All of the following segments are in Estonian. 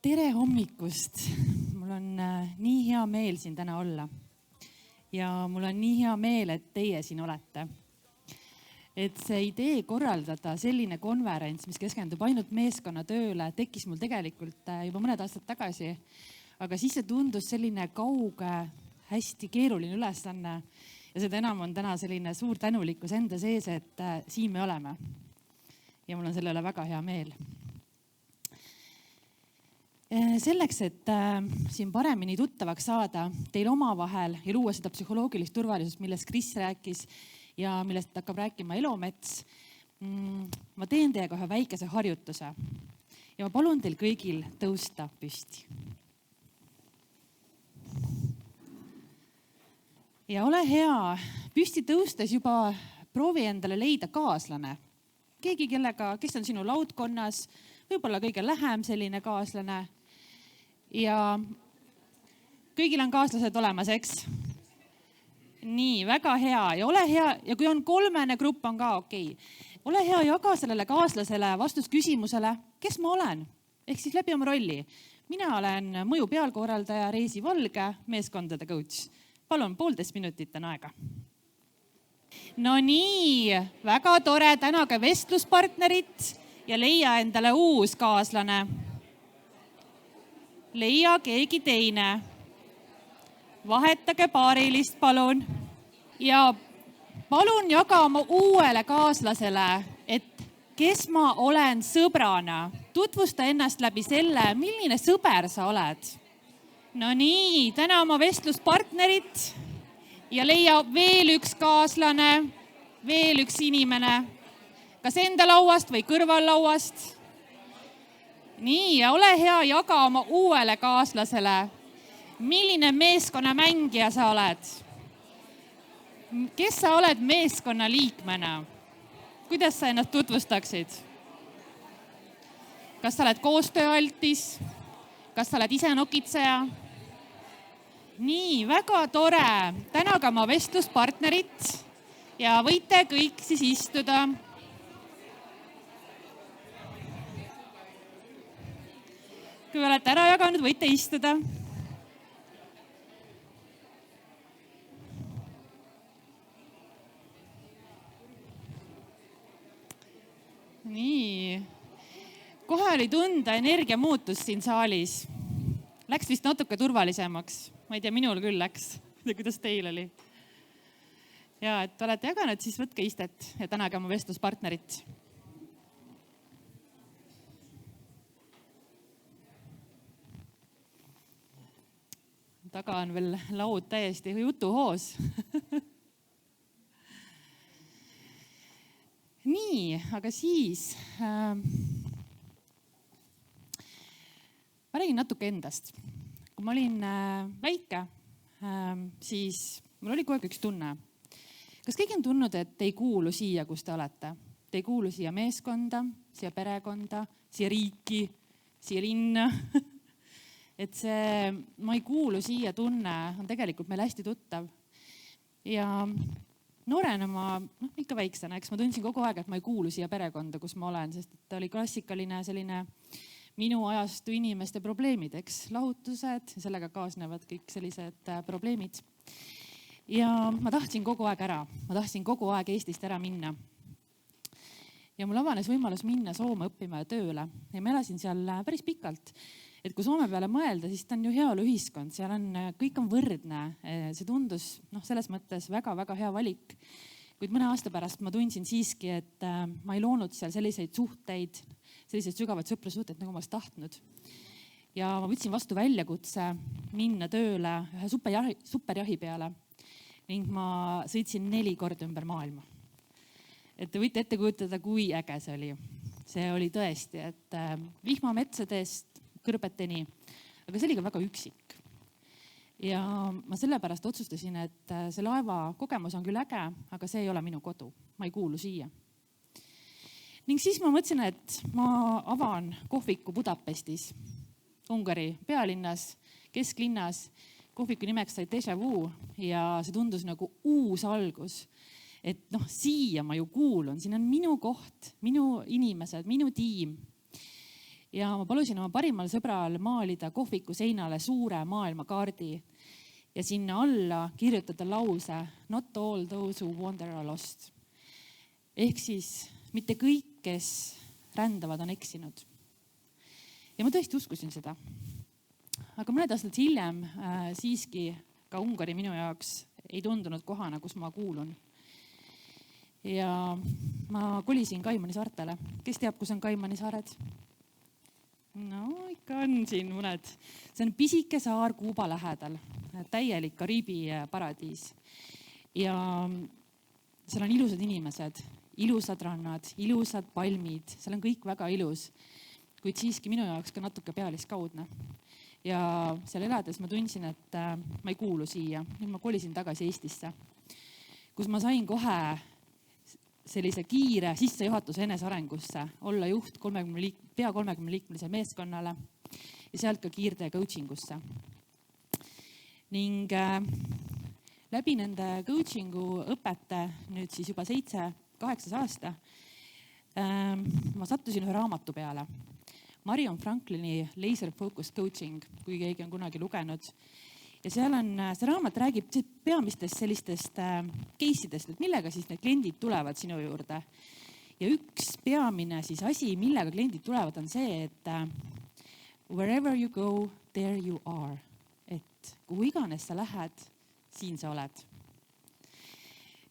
Tere hommikust! Mul on nii hea meel siin täna olla. Ja mul on nii hea meel, et teie siin olete. Et see idee korraldada selline konverents, mis keskendub ainult meeskonnatööle, tekkis mul tegelikult juba mõned aastad tagasi. Aga siis see tundus selline kauge, hästi keeruline ülesanne. Ja seda enam on täna selline suur tänulikkus enda sees, et siin me oleme. Ja mul on selle üle väga hea meel. Selleks, et siin paremini tuttavaks saada teil omavahel ja luua seda psühholoogilist turvalisust, millest Kris rääkis ja millest hakkab rääkima Elomets, ma teen teiega ühe väikese harjutuse ja ma palun teil kõigil tõusta püsti. Ja ole hea, püsti tõustes juba proovi endale leida kaaslane. Keegi, kes on sinu laudkonnas, võib-olla kõige lähem selline kaaslane. Ja kõigil on kaaslased olemas, eks? Nii, väga hea. Ja ole hea, ja kui on kolmene grupp, on ka okei. Ole hea, jaga sellele kaaslasele vastus küsimusele, kes ma olen? Ehk siis läbi oma rolli. Mina olen mõju pealkorraldaja Reisi Valge, meeskondade coach. Palun, 1,5 minutit on aega. No nii, väga tore, tänaga vestluspartnerit ja leia endale uus kaaslane. Leia keegi teine. Vahetage paarilist, palun. Ja palun jaga oma uuele kaaslasele, et kes ma olen sõbrana. Tutvusta ennast läbi selle, milline sõber sa oled. No nii, täna oma vestluspartnerit ja leia veel üks kaaslane, veel üks inimene. Kas enda lauast või kõrvallauast? Nii, ja ole hea, jaga oma uuele kaaslasele. Milline meeskonna mängija sa oled? Kes sa oled meeskonna liikmena? Kuidas sa ennast tutvustaksid? Kas sa oled koostööaltis? Kas sa oled ise nokitseja? Nii, väga tore. Tänaga oma vestluspartnerit ja võite kõik siis istuda. Kui olete ära jaganud, võite istuda. Nii. Kohe oli tunda energia muutus siin saalis. Läks vist natuke turvalisemaks. Ma ei tea, minul küll läks. Kuidas teil oli? Ja, et olete jaganud, siis võtke istet ja tänage oma vestluspartnerit. Taga on veel laud täiesti jutuhoos. Nii, aga siis ma räägin natuke endast. Kui ma olin väike, siis mul oli kogu aeg üks tunne. Kas keegi on tundnud, et te ei kuulu siia, kus te olete? Te ei kuulu siia meeskonda, siia perekonda, siia riiki, siia linna. Et see ma ei kuulu siia tunne on tegelikult meil hästi tuttav. Ja noorena ma, ikka väiksena, eks ma tundsin kogu aeg, et ma ei kuulu siia perekonda, kus ma olen, sest ta oli klassikaline selline minu ajastu inimeste probleemid, eks lahutused, sellega kaasnevad kõik sellised probleemid. Ja ma tahtsin kogu aeg ära, ma tahtsin kogu aeg Eestist ära minna. Ja mul avanes võimalus minna Soome õppima ja tööle ja ma elasin seal päris pikalt. Et kui Soome peale mõelda, siis ta on ju heaolu ühiskond, seal on, kõik on võrdne. See tundus selles mõttes väga-väga hea valik. Kuid mõne aasta pärast ma tundsin siiski, et ma ei loonud seal selliseid suhteid, selliseid sügavaid sõprussuhteid, nagu ma oleks tahtnud. Ja ma võtsin vastu väljakutse minna tööle ühe superjahi peale ning ma sõitsin 4 korda ümber maailma. Et te võite ette kujutada, kui äge see oli. See oli tõesti, et vihmametsadest kõrbeteni, aga see oli ka väga üksik. Ja ma sellepärast otsustasin, et see laeva kogemus on küll äge, aga see ei ole minu kodu. Ma ei kuulu siia. Ning siis ma mõtlesin, et ma avan kohviku Budapestis, Ungari pealinnas, kesklinnas. Kohviku nimeks sai Deja Vu ja see tundus nagu uus algus. Et siia ma ju kuulun, siin on minu koht, minu inimesed, minu tiim. ja ma palusin oma parimal sõbral maalida kohviku seinale suure maailmakaardi ja sinna alla kirjutada lause Not all those who wander are lost. Ehk siis mitte kõik, kes rändavad, on eksinud. Ja ma tõesti uskusin seda. Aga mõned aastad hiljem siiski ka Ungari minu jaoks ei tundunud kohana, kus ma kuulun. Ja ma kolisin Kaimani saartele. Kes teab, kus on Kaimani saared? No ikka on siin mõned. See on pisike saar Kuuba lähedal, täielik Kariibi paradiis. Ja seal on ilusad inimesed, ilusad rannad, ilusad palmid, seal on kõik väga ilus, kuid siiski minu jaoks ka natuke pealiskaudne. Ja seal elades ma tundsin, et ma ei kuulu siia. Nüüd ma kolisin tagasi Eestisse, kus ma sain kohe sellise kiire sissejuhatuse enesearengusse, olla juht pea 30 liikmelise meeskonnale ja sealt ka kiirtee coachingusse. Ning läbi nende coachingu õpete, nüüd siis juba 7-8 aasta, ma sattusin ühe raamatu peale. Marion Franklini Laser Focus Coaching, kui keegi on kunagi lugenud. Ja see raamat räägib peamistest sellistest case'idest, et millega siis need kliendid tulevad sinu juurde. Ja üks peamine siis asi, millega kliendid tulevad, on see, et wherever you go, there you are. Et kuhu iganes sa lähed, siin sa oled.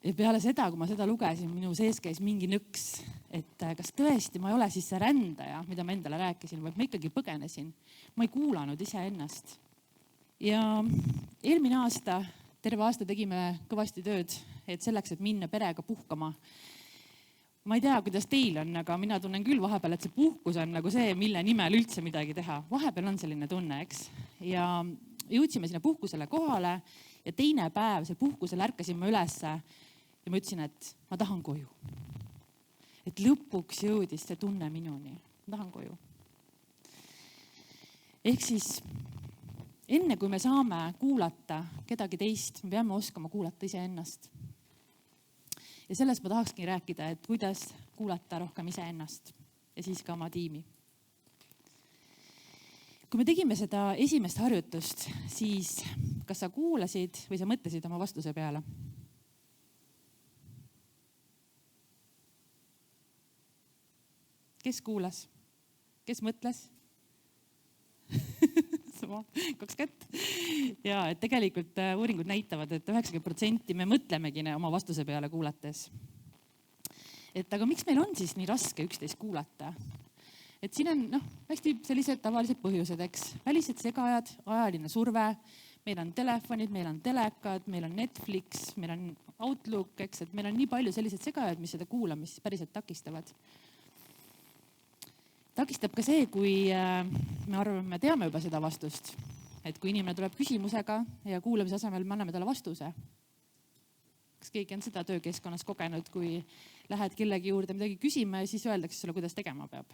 Ja peale seda, kui ma seda lugesin, minu sees käis mingi nõks, et kas tõesti ma ei ole siis see rändaja, mida ma endale rääkisin, vaid ma ikkagi põgenesin. Ma ei kuulanud ise ennast. Ja eelmine aasta, terve aasta tegime kõvasti tööd, et selleks, et minna perega puhkama. Ma ei tea, kuidas teil on, aga mina tunnen küll vahepeal, et see puhkus on nagu see, mille nimel üldse midagi teha. Vahepeal on selline tunne, eks. Ja jõudsime sinna puhkusele kohale ja teine päev see puhkusel ärkasin ma ülesse ja ma ütlesin, et ma tahan koju. Et lõpuks jõudis see tunne minuni. Ma tahan koju. Ehk siis enne kui me saame kuulata kedagi teist, me peame oskama kuulata iseennast. Ja sellest ma tahakski rääkida, et kuidas kuulata rohkem iseennast ja siis ka oma tiimi. Kui me tegime seda esimest harjutust, siis kas sa kuulasid või sa mõtlesid oma vastuse peale? Kes kuulas? Kes mõtles? 2 kätt. Ja, et tegelikult uuringud näitavad, et 90% me mõtlemegi oma vastuse peale kuulates. Et aga miks meil on siis nii raske üksteist kuulata? Et siin on hästi sellised tavalised põhjused, eks. Välised segajad, ajaline surve, meil on telefonid, meil on telekad, meil on Netflix, meil on Outlook, eks, et meil on nii palju sellised segajad, mis seda kuulamist päriselt takistavad. Takistab ka see, kui me arvame, me teame juba seda vastust. Et kui inimene tuleb küsimusega ja kuulamise asemel me anname talle vastuse. Kas keegi on seda töökeskkonnas kogenud, kui lähed kellegi juurde midagi küsima ja siis öeldakse sulle, kuidas tegema peab.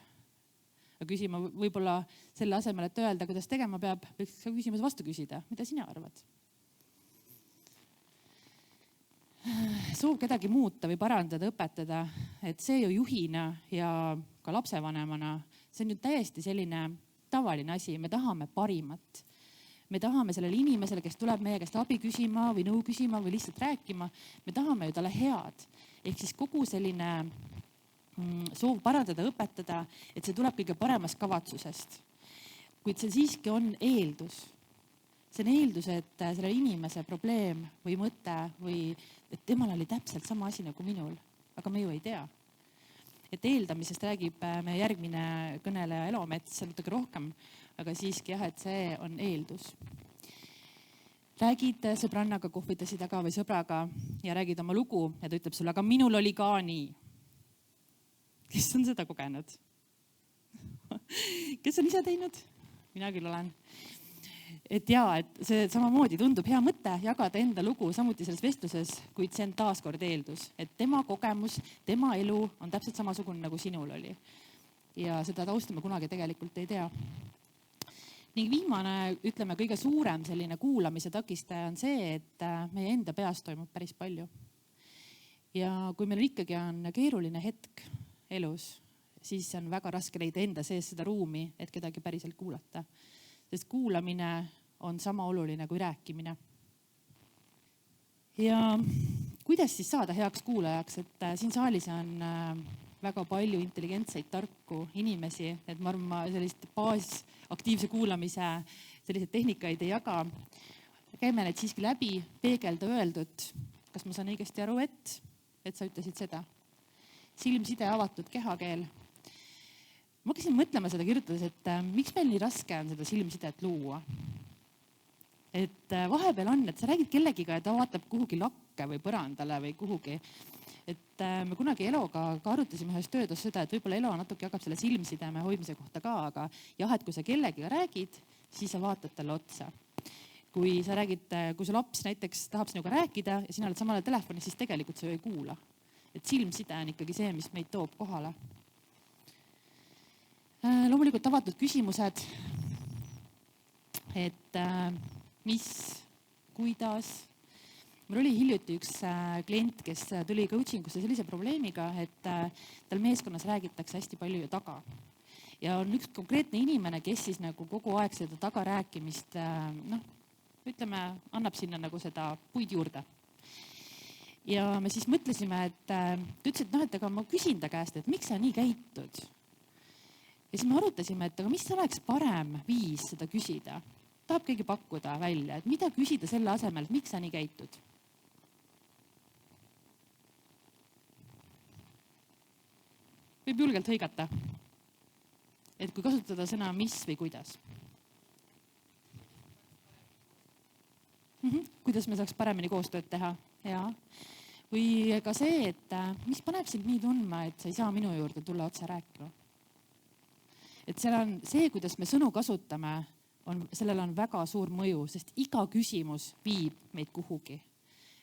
Aga küsima võib-olla selle asemel, et öelda, kuidas tegema peab, võiks ka küsimus vastu küsida. Mida sina arvad? Soov kedagi muuta või parandada, õpetada, et see ju juhina ja ka lapsevanemana, see on ju täiesti selline tavaline asi. Me tahame parimat. Me tahame sellele inimesele, kes tuleb meie käest abi küsima või nõu küsima või lihtsalt rääkima, me tahame ju talle head. Ehk siis kogu selline soov parandada, õpetada, et see tuleb kõige paremast kavatsusest. Kuid see siiski on eeldus. See on eeldus, et selle inimese probleem või mõte või et temal oli täpselt sama asi nagu minul, aga me ju ei tea. Et eeldamisest räägib meie järgmine kõneleja Elomets natuke rohkem, aga siiski jah, et see on eeldus. Räägid sõbrannaga kohvitasi taga või sõbraga ja räägid oma lugu ja ta ütleb sulle, aga minul oli ka nii. Kes on seda kogenud? Kes on ise teinud? Mina küll olen. Et jaa, et see samamoodi tundub hea mõte jagada enda lugu samuti selles vestluses, kuid see on taaskord eeldus, et tema kogemus, tema elu on täpselt samasugune nagu sinul oli. Ja seda tausta me kunagi tegelikult ei tea. Ning viimane, ütleme, kõige suurem selline kuulamise takistaja on see, et meie enda peas toimub päris palju. Ja kui meil ikkagi on keeruline hetk elus, siis on väga raske leida enda sees seda ruumi, et kedagi päriselt kuulata. Sest kuulamine on sama oluline kui rääkimine. Ja kuidas siis saada heaks kuulajaks, et siin saalis on väga palju intelligentseid, tarku inimesi, et ma arvan, ma sellist baasaktiivse kuulamise selliseid tehnikaid ei jaga. Käime need siiski läbi, peegelda öeldud, kas ma saan õigesti aru, et sa ütlesid seda. Silmside, avatud kehakeel. Ma hakkasin mõtlema seda kirjutades, et miks meil nii raske on seda silmsidet luua. Et vahepeal on, et sa räägid kellegiga ja ta vaatab kuhugi lakke või põrandale või kuhugi. Et me kunagi Eloga ka arutasime ühes töödes seda, et võib-olla Elo natuke jagab selle silmsideme hoidmise kohta ka, aga jah, et kui sa kellegiga räägid, siis sa vaatad talle otsa. Kui sa räägid, kui su laps näiteks tahab sinuga rääkida ja sina oled samale telefonis, siis tegelikult sa ju ei kuula. Et silmside on ikkagi see, mis meid toob kohale. Loomulikult avatud küsimused, et mis, kuidas. Mul oli hiljuti üks klient, kes tuli coachingusse sellise probleemiga, et tal meeskonnas räägitakse hästi palju ju taga. Ja on üks konkreetne inimene, kes siis nagu kogu aeg seda tagarääkimist, ütleme, annab sinna nagu seda puid juurde. Ja me siis mõtlesime, et ta ütles, et aga ma küsin ta käest, et miks sa nii käitud? Ja siis me arutasime, et aga mis oleks parem viis seda küsida? Tahab keegi pakkuda välja, et mida küsida selle asemel, et miks sa nii käitud? Võib julgelt hõigata. Et kui kasutada sõna mis või kuidas. Kuidas me saaks paremini koostööd teha? Ja. Või ka see, et mis paneb sind nii tundma, et sa ei saa minu juurde tulla otse rääkima. Et seal on see, kuidas me sõnu kasutame, sellel on väga suur mõju, sest iga küsimus viib meid kuhugi.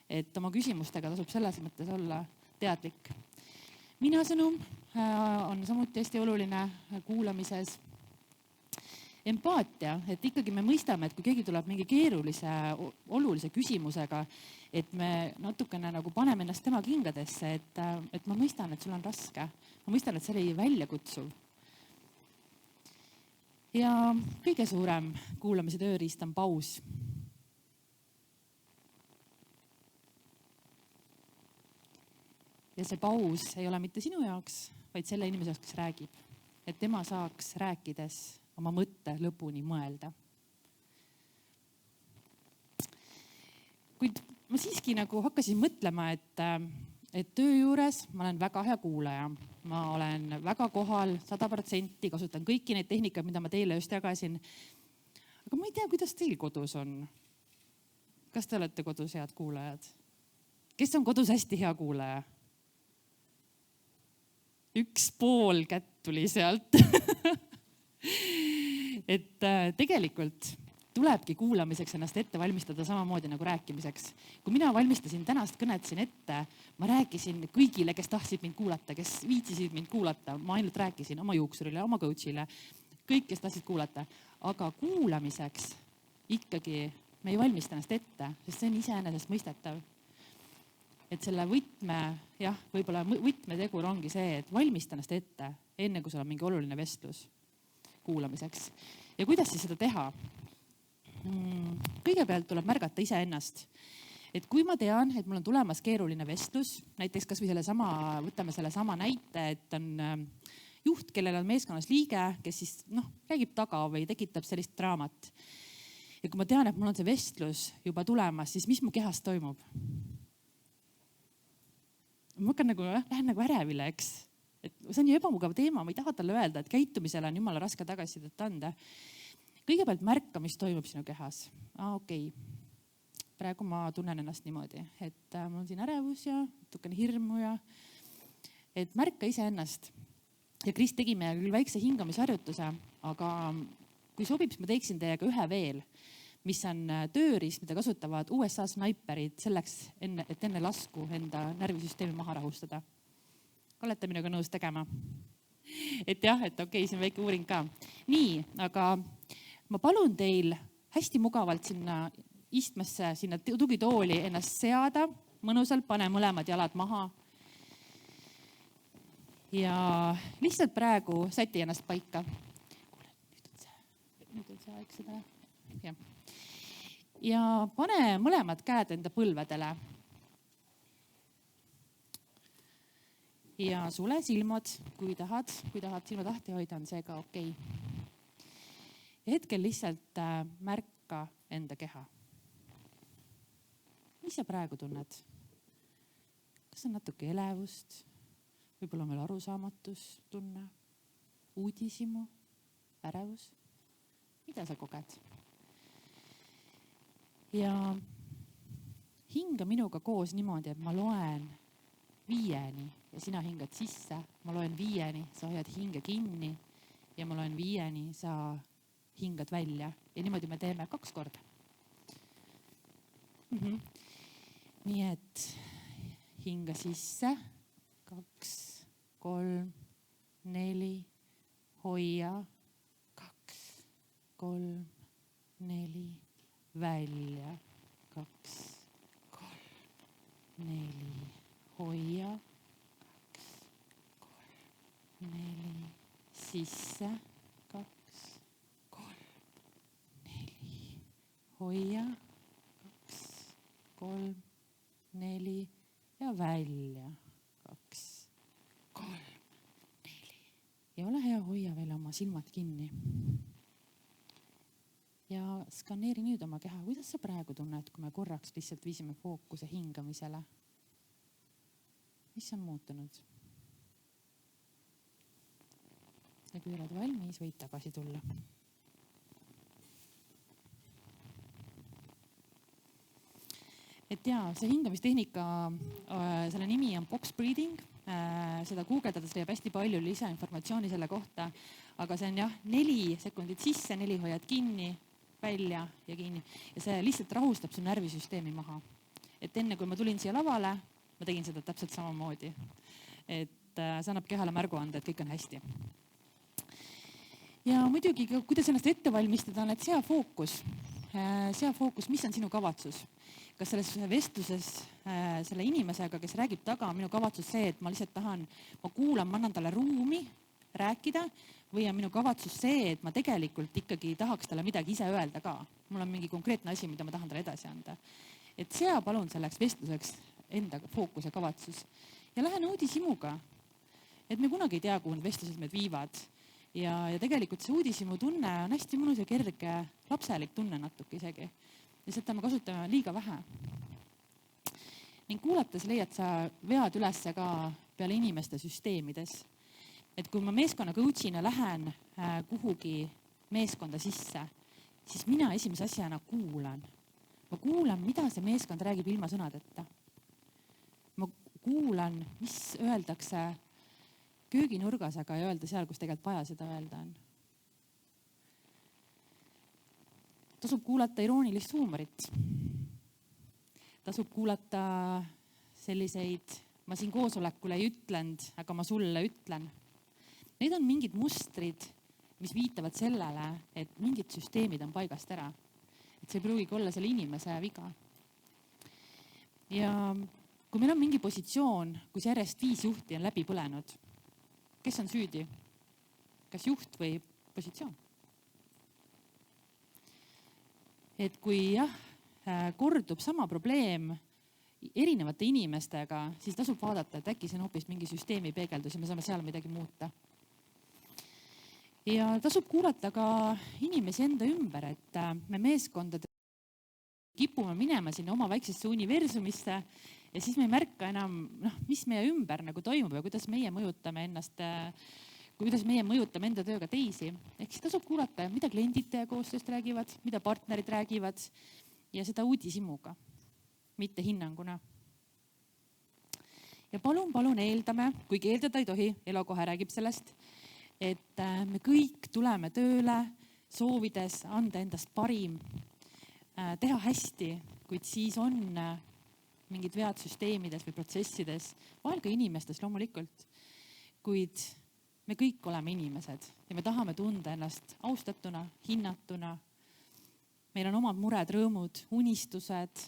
Et oma küsimustega tasub selles mõttes olla teadlik. Mina sõnum on samuti hästi oluline kuulamises. Empaatia, et ikkagi me mõistame, et kui keegi tuleb mingi keerulise, olulise küsimusega, et me natukene nagu paneme ennast tema kingadesse, et ma mõistan, et sul on raske. Ma mõistan, et see oli väljakutsuv. Ja kõige suurem kuulamise tööriist on paus. Ja see paus ei ole mitte sinu jaoks, vaid selle inimese jaoks, kes räägib. Et tema saaks rääkides oma mõtte lõpuni mõelda. Kuid ma siiski nagu hakkasin mõtlema, et töö juures ma olen väga hea kuulaja. Ma olen väga kohal 100%, kasutan kõiki neid tehnikaid, mida ma teile just jagasin. Aga ma ei tea, kuidas teil kodus on. Kas te olete kodus head kuulajad? Kes on kodus hästi hea kuulaja? 1,5 kätt tuli sealt. Et tegelikult tulebki kuulamiseks ennast ette valmistada samamoodi nagu rääkimiseks. Kui mina valmistasin tänast kõnet siin ette, ma rääkisin kõigile, kes tahtsid mind kuulata, kes viitsisid mind kuulata. Ma ainult rääkisin oma juuksurile, oma coachile, kõik, kes tahtsid kuulata. Aga kuulamiseks ikkagi me ei valmista ennast ette, sest see on iseenesest mõistetav. Et selle võib-olla võtmetegur ongi see, et valmista ennast ette, enne kui sul on mingi oluline vestlus kuulamiseks. Ja kuidas siis seda teha? Kõigepealt tuleb märgata iseennast. Et kui ma tean, et mul on tulemas keeruline vestlus, näiteks kas või võtame selle sama näite, et on juht, kellel on meeskonnas liige, kes siis räägib taga või tekitab sellist draamat. Ja kui ma tean, et mul on see vestlus juba tulemas, siis mis mu kehas toimub? Ma hakkan lähen ärevile, eks. Et see on ju ebamugav teema, ma ei taha talle öelda, et käitumisele on jumala raske tagasisidet anda. Kõigepealt märka, mis toimub sinu kehas. Okei. Praegu ma tunnen ennast niimoodi, et mul on siin ärevus ja natukene hirmu ja et märka iseennast. Ja Kris tegi meie küll väikse hingamisharjutuse, aga kui sobib, siis ma teeksin teiega ühe veel, mis on tööriist, mida kasutavad USA snaiperid selleks, et enne lasku enda närvisüsteemi maha rahustada. Olete minuga nõus tegema? Et jah, et okei, see on väike uuring ka. Nii, aga ma palun teil hästi mugavalt sinna istmesse, sinna tugitooli ennast seada, mõnusalt pane mõlemad jalad maha. ja lihtsalt praegu säti ennast paika. Nüüd on see aeg seda. Ja pane mõlemad käed enda põlvedele. Ja sule silmad, kui tahad silmad lahti hoida, on see ka okei. Ja hetkel lihtsalt märka enda keha. Mis sa praegu tunned? Kas on natuke elevust? Võib-olla on veel arusaamatus tunne, uudishimu, ärevus? Mida sa koged? Ja hinga minuga koos niimoodi, et ma loen 5 ja sina hingad sisse. Ma loen 5, sa hoiad hinge kinni ja ma loen 5, sa hingad välja. Ja niimoodi me teeme 2 korda. Nii et hinga sisse. 2, 3, 4, hoia. 2, 3, 4, välja. 2, 3, 4, hoia. 2, 3, 4, sisse. 2, 3, 4, hoia. 2, 3, 4 ja välja. 2, 3, 4. Ja ole hea, hoia veel oma silmad kinni. Ja skaneeri nüüd oma keha. Kuidas sa praegu tunned, kui me korraks lihtsalt viisime fookuse hingamisele? Mis on muutunud? Ja kui oled valmis, võid tagasi tulla. Et jaa, see hingamistehnika, selle nimi on box breathing. Seda guugeldades leiab hästi palju lisainformatsiooni selle kohta, aga see on 4 sekundit sisse, 4 hoiad kinni, välja ja kinni. Ja see lihtsalt rahustab su närvisüsteemi maha. Et enne kui ma tulin siia lavale, ma tegin seda täpselt samamoodi. Et see annab kehale märgu anda, et kõik on hästi. Ja muidugi, kuidas ennast ette valmistada, on, et sea fookus, mis on sinu kavatsus. Kas selles vestluses selle inimesega, kes räägib taga, minu kavatsus see, et ma lihtsalt ma kuulan, ma annan talle ruumi rääkida, või on minu kavatsus see, et ma tegelikult ikkagi tahaks talle midagi ise öelda ka. Mul on mingi konkreetne asi, mida ma tahan talle edasi anda. Et sea palun selleks vestluseks enda fookus ja kavatsus. Ja lähen uudishimuga. Et me kunagi ei tea, kuhu need vestlused meid viivad. Ja tegelikult see uudishimu tunne on hästi mõnus ja kerge, lapselik tunne natuke isegi. Ja seda me kasutame liiga vähe. Ning kuulates leiad sa vead üles ka peale inimeste süsteemides. Et kui ma meeskonna coachina lähen kuhugi meeskonda sisse, siis mina esimese asjana kuulan. Ma kuulan, mida see meeskond räägib ilma sõnadeta. Ma kuulan, mis öeldakse kööginurgas, aga ei öelda seal, kus tegelikult vaja seda öelda on. Tasub kuulata iroonilist huumorit. Tasub kuulata selliseid, ma siin koosolekul ei ütlend, aga ma sulle ütlen. Need on mingid mustrid, mis viitavad sellele, et mingid süsteemid on paigast ära. Et see pruugigi olla selle inimese viga. Ja kui meil on mingi positsioon, kus järjest 5 juhti on läbi põlenud, kes on süüdi? Kas juht või positsioon? Et kui kordub sama probleem erinevate inimestega, siis tasub vaadata, et äkki see on hoopis mingi süsteemi peegeldus ja me saame seal midagi muuta. Ja tasub kuulata ka inimesi enda ümber, et me meeskondade kipume minema sinna oma väiksesse universumisse ja siis me ei märka enam, mis meie ümber nagu toimub ja kuidas meie mõjutame enda tööga teisi. Ehk siis tasub kuulata, mida kliendid teie koostööst räägivad, mida partnerid räägivad ja seda uudishimuga, mitte hinnanguna. Ja palun eeldame, kuigi eeldada ei tohi, Elo kohe räägib sellest, et me kõik tuleme tööle soovides anda endast parim, teha hästi, kuid siis on mingid vead süsteemides või protsessides, vahel ka inimestes loomulikult, kuid me kõik oleme inimesed ja me tahame tunda ennast austatuna, hinnatuna. Meil on omad mured, rõõmud, unistused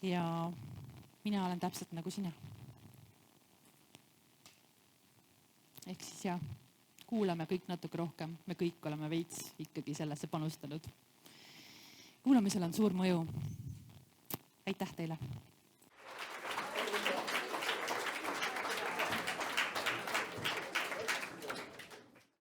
ja mina olen täpselt nagu sina. ehk siis jah, kuulame kõik natuke rohkem, me kõik oleme veits ikkagi sellesse panustanud. Kuulamisel on suur mõju. Aitäh teile!